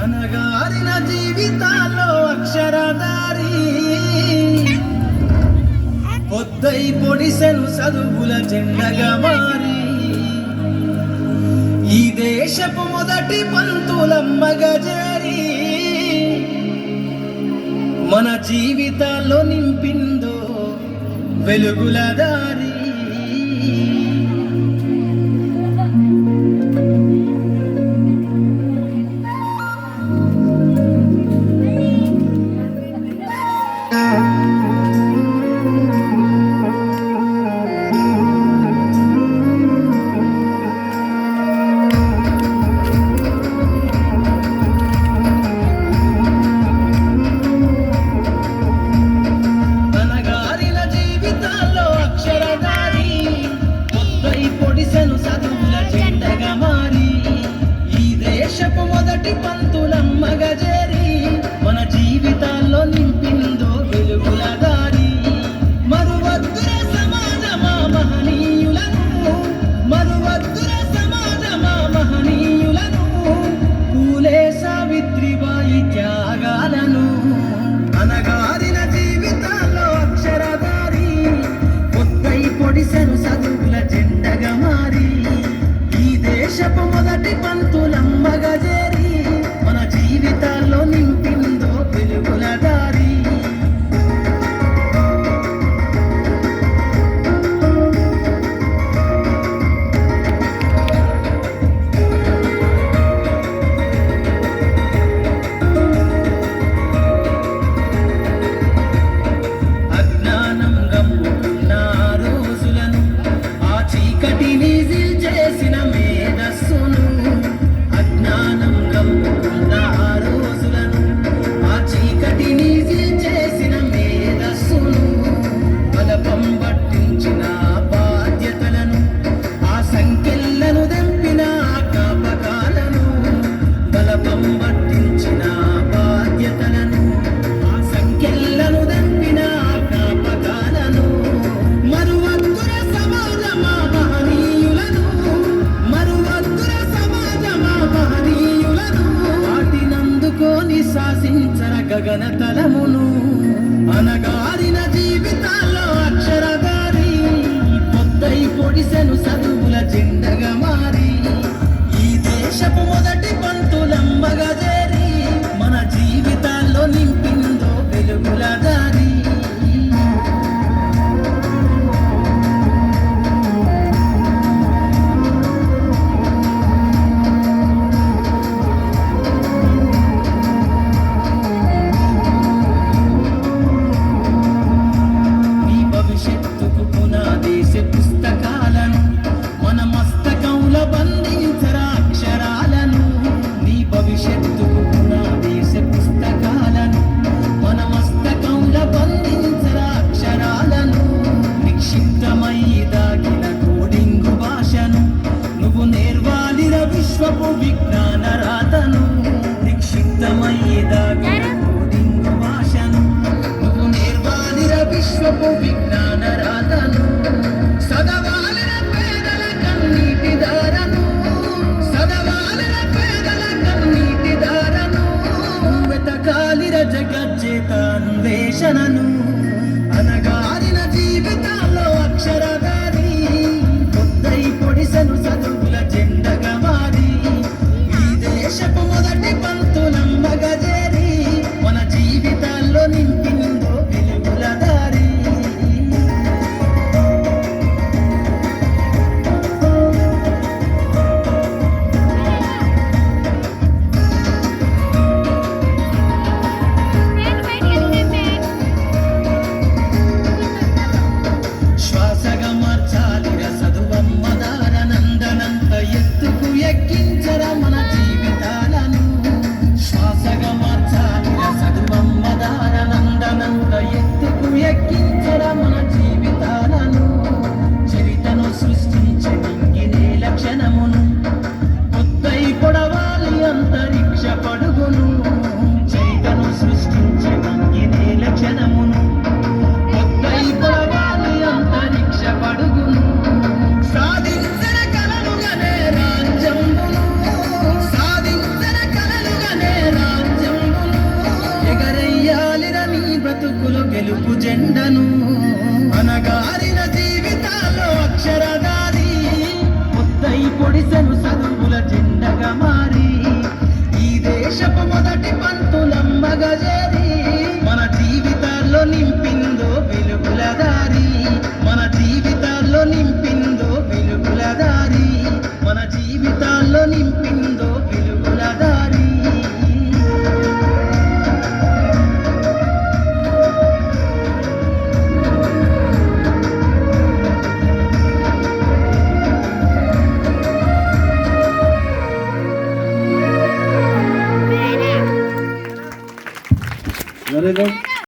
అనగారిన జీవితాల్లో అక్షరదారి పొద్దై పొడిసెను చదువుల జెండగా మారి ఈ దేశపు మొదటి పంతులమ్మగా చేరి మన జీవితాల్లో నింపిందో వెలుగుల దారి. మొదటి పంతులమ్మగా చేరి మన జీవితాల్లో నింపిందో వెలుగుల దారి. మరువద్దుర సమాజమా మహనీయులను, మరువద్దుర సమాజమా మహనీయులను, పూలే సావిత్రిబాయి త్యాగాలను. అనగారిన జీవితాల్లో అక్షరదారి పొద్దై పొడిసెను చదువుల జెండగా మారి ఈ దేశపు మొదటి పంతులమ్మగా చేరి మన జీవితాల్లో నింపిందో వెలుగుల దారి. అజ్ఞానం గమ్ముకున్న రోజులను ఆ చీకటిని చేసిన మేధస్సును, అజ్ఞానం గమ్ముకున్న రోజులను ఆ చీకటిని చేసిన మేధస్సును, బలపం పట్టించిన బాధ్యతలను ఆ సంఖ్యలను దంపిన జ్ఞాపకాలను, బలపం పట్టించిన బాధ్యతలను ఆ సంఖ్యలను దంపిన జ్ఞాపకాలను. మరువద్దుర సమాజమా మహనీయులను, మరువద్దుర సమాజమా మహనీయులను, వాటినందుకోని శాసించర గగన తలమును. అనగారిన జీవితాల్లో అక్షరదారి పొద్దై పొడిసెను చదువుల జెండగా మారి ఈ దేశపు మొదటి పంతులమ్మగా చేరి మన జీవితాల్లో నింపిందో వెలుగుల దారి. వచ్చెను చదువుల జెండగా మారి ఈ దేశపు మొదటి పంతులమ్మగా చేరి మన జీవితాల్లో నింపిందో వెలుగుల దారి మన జీవితాల్లో నింపిందో వెలుగుల దారి మన జీవితాల్లో నింపిందో వెలుగుల దారి Very good.